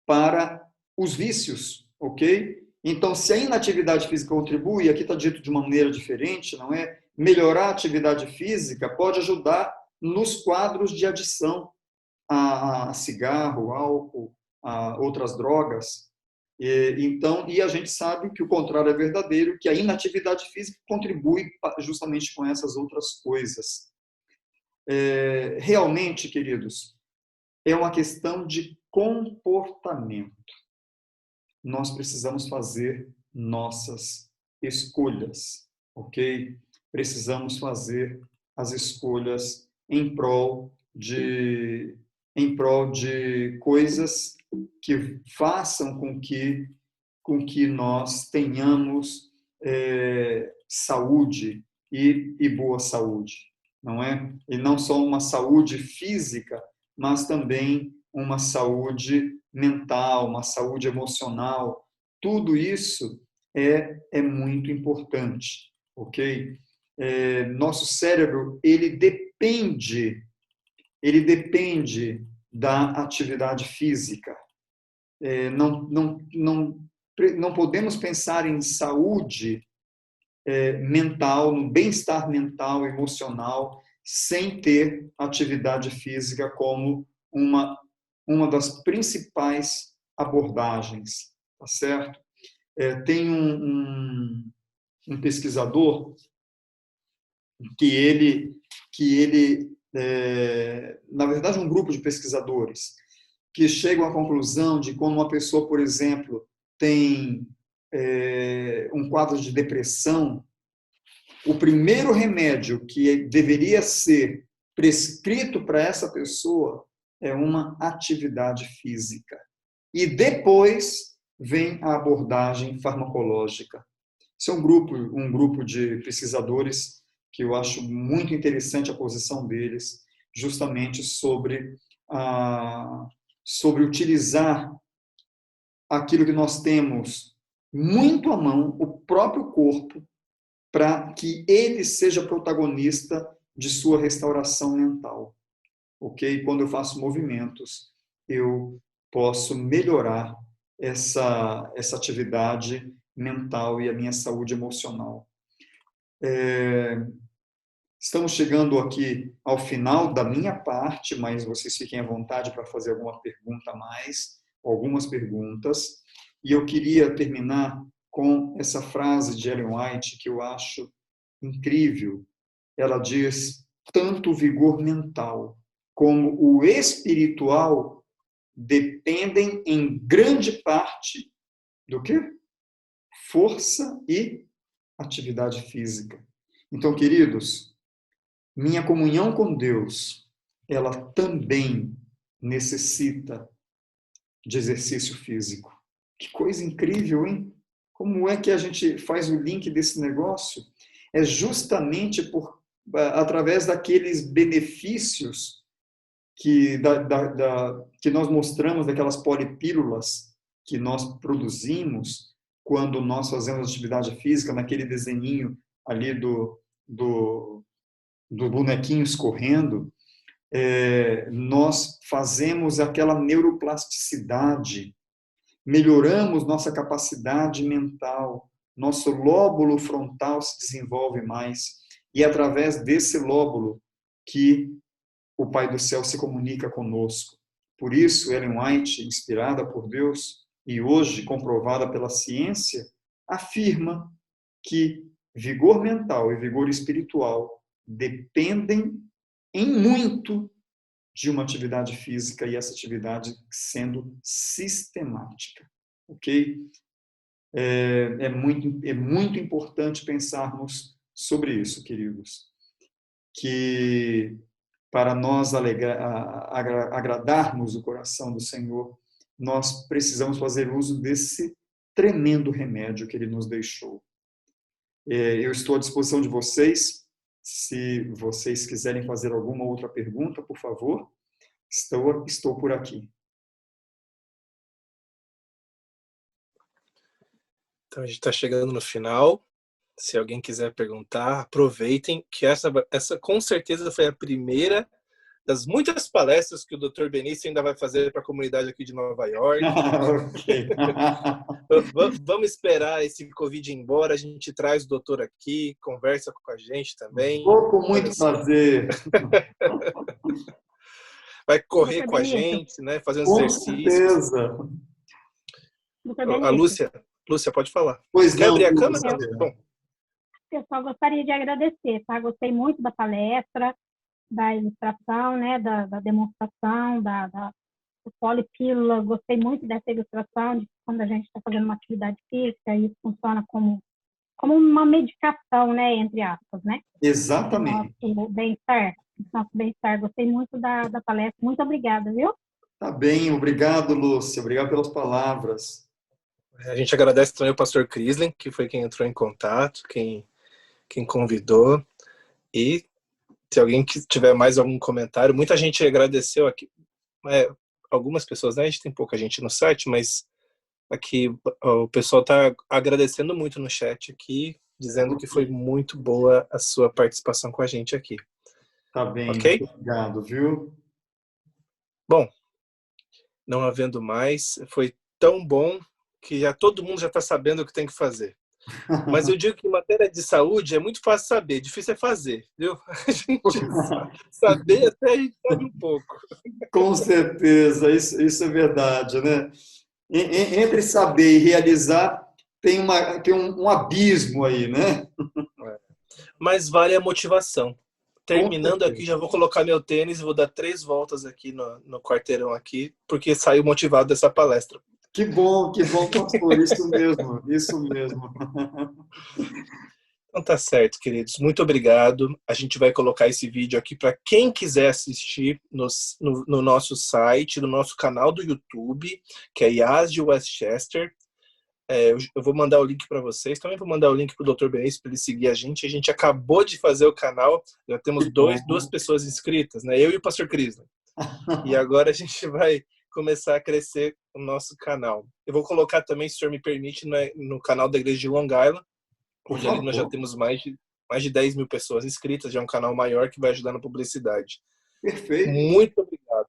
para os vícios, ok? Então, se a inatividade física contribui, aqui está dito de uma maneira diferente, não é? Melhorar a atividade física pode ajudar nos quadros de adição a cigarro, álcool, a outras drogas. E a gente sabe que o contrário é verdadeiro, que a inatividade física contribui justamente com essas outras coisas. Realmente, queridos, é uma questão de comportamento. Nós precisamos fazer nossas escolhas, ok? Precisamos fazer as escolhas em prol de coisas que façam com que nós tenhamos saúde e boa saúde, não é? E não só uma saúde física, mas também uma saúde mental, uma saúde emocional. Tudo isso é muito importante, ok? Nosso cérebro, ele depende da atividade física. Não podemos pensar em saúde mental, no bem-estar mental, emocional, sem ter atividade física como uma das principais abordagens, tá certo? Tem um pesquisador que ele na verdade, um grupo de pesquisadores que chegam à conclusão de quando uma pessoa, por exemplo, tem um quadro de depressão, o primeiro remédio que deveria ser prescrito para essa pessoa é uma atividade física. E depois vem a abordagem farmacológica. Esse é um grupo de pesquisadores que eu acho muito interessante a posição deles, justamente sobre utilizar aquilo que nós temos muito à mão, o próprio corpo, para que ele seja protagonista de sua restauração mental. Ok? Quando eu faço movimentos, eu posso melhorar essa atividade mental e a minha saúde emocional. Estamos chegando aqui ao final da minha parte, mas vocês fiquem à vontade para fazer alguma pergunta a mais, algumas perguntas. E eu queria terminar com essa frase de Ellen White, que eu acho incrível. Ela diz: tanto o vigor mental como o espiritual dependem em grande parte do quê? Força e atividade física. Então, queridos, minha comunhão com Deus, ela também necessita de exercício físico. Que coisa incrível, hein? Como é que a gente faz o link desse negócio? É justamente através daqueles benefícios que nós mostramos, daquelas polipílulas que nós produzimos quando nós fazemos atividade física, naquele desenhinho ali do bonequinho escorrendo, nós fazemos aquela neuroplasticidade, melhoramos nossa capacidade mental, nosso lóbulo frontal se desenvolve mais, e é através desse lóbulo que o Pai do Céu se comunica conosco. Por isso, Ellen White, inspirada por Deus e hoje comprovada pela ciência, afirma que vigor mental e vigor espiritual dependem em muito de uma atividade física e essa atividade sendo sistemática, ok? É muito importante pensarmos sobre isso, queridos, que para nós agradarmos o coração do Senhor, nós precisamos fazer uso desse tremendo remédio que Ele nos deixou. Eu estou à disposição de vocês. Se vocês quiserem fazer alguma outra pergunta, por favor, estou por aqui. Então, a gente está chegando no final. Se alguém quiser perguntar, aproveitem, que essa com certeza foi a primeira das muitas palestras que o Dr. Benício ainda vai fazer para a comunidade aqui de Nova York. Ok. Vamos esperar esse Covid ir embora, a gente traz o doutor aqui, conversa com a gente também. Vou com muito prazer. Vai correr com a gente, né? Fazer uns exercícios. Com certeza. A Lúcia, pode falar. Pois quer não, abrir a câmera? Bom. Eu só gostaria de agradecer, tá? Gostei muito da palestra, da ilustração, né? Da demonstração, do polipílula. Gostei muito dessa ilustração de quando a gente está fazendo uma atividade física e isso funciona como uma medicação, né? Entre aspas, né? Exatamente. Nosso bem-estar. Gostei muito da palestra. Muito obrigada, viu? Tá bem, obrigado, Lúcia. Obrigado pelas palavras. A gente agradece também o pastor Crislen, que foi quem entrou em contato, quem convidou. E se alguém tiver mais algum comentário, muita gente agradeceu aqui. Algumas pessoas, né? A gente tem pouca gente no site, mas aqui o pessoal está agradecendo muito no chat aqui, dizendo que foi muito boa a sua participação com a gente aqui. Tá bem, ok? Obrigado, viu? Bom, não havendo mais, foi tão bom que todo mundo já está sabendo o que tem que fazer. Mas eu digo que em matéria de saúde é muito fácil saber, difícil é fazer, viu? A gente saber até a gente sabe um pouco. Com certeza, isso é verdade, né? Entre saber e realizar tem um abismo aí, né? Mas vale a motivação. Terminando aqui, já vou colocar meu tênis e vou dar 3 voltas aqui no quarteirão aqui, porque saiu motivado dessa palestra. Que bom, pastor, isso mesmo. Então tá certo, queridos. Muito obrigado. A gente vai colocar esse vídeo aqui para quem quiser assistir no nosso site, no nosso canal do YouTube, que é Yas de Westchester. Eu vou mandar o link para vocês. Também vou mandar o link para o Dr. Benício para ele seguir a gente. A gente acabou de fazer o canal. Já temos duas pessoas inscritas, né? Eu e o pastor Crislen. E agora a gente vai começar a crescer o nosso canal. Eu vou colocar também, se o senhor me permite, no canal da Igreja de Long Island, onde ali nós já temos mais de 10 mil pessoas inscritas, já é um canal maior que vai ajudar na publicidade. Perfeito.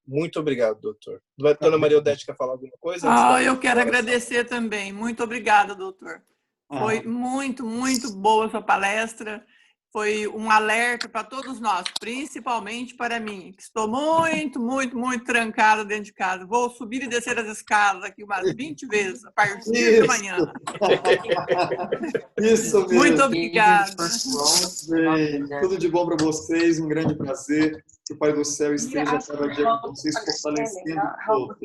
Muito obrigado, doutor. Dona Maria Odete quer falar alguma coisa? Eu quero agradecer também. Muito obrigada, doutor. Foi muito, muito boa a sua palestra. Foi um alerta para todos nós, principalmente para mim, que estou muito, muito, muito trancada dentro de casa. Vou subir e descer as escadas aqui umas 20 vezes a partir de amanhã. Isso mesmo. Muito obrigada. Tudo de bom para vocês, um grande prazer. Que o Pai do Céu esteja cada dia com vocês, fortalecendo todos.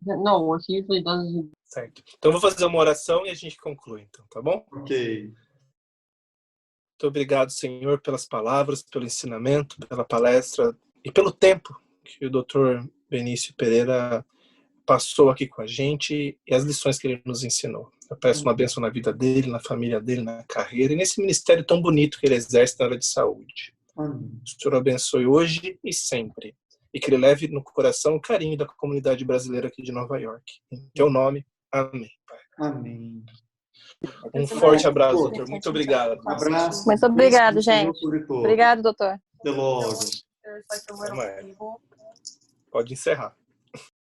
No, what he usually does is... Certo. Então, vou fazer uma oração e a gente conclui, então, tá bom? Ok. Muito obrigado, Senhor, pelas palavras, pelo ensinamento, pela palestra e pelo tempo que o Dr. Benício Pereira passou aqui com a gente e as lições que ele nos ensinou. Eu peço uma bênção na vida dele, na família dele, na carreira e nesse ministério tão bonito que ele exerce na área de saúde. Amém. O Senhor abençoe hoje e sempre. E que ele leve no coração o carinho da comunidade brasileira aqui de Nova York. Em teu nome, amém. Amém. Um forte abraço, doutor. Muito obrigado. Um abraço. Muito obrigado, gente. Obrigado, doutor. Até logo. Até mais. Pode encerrar.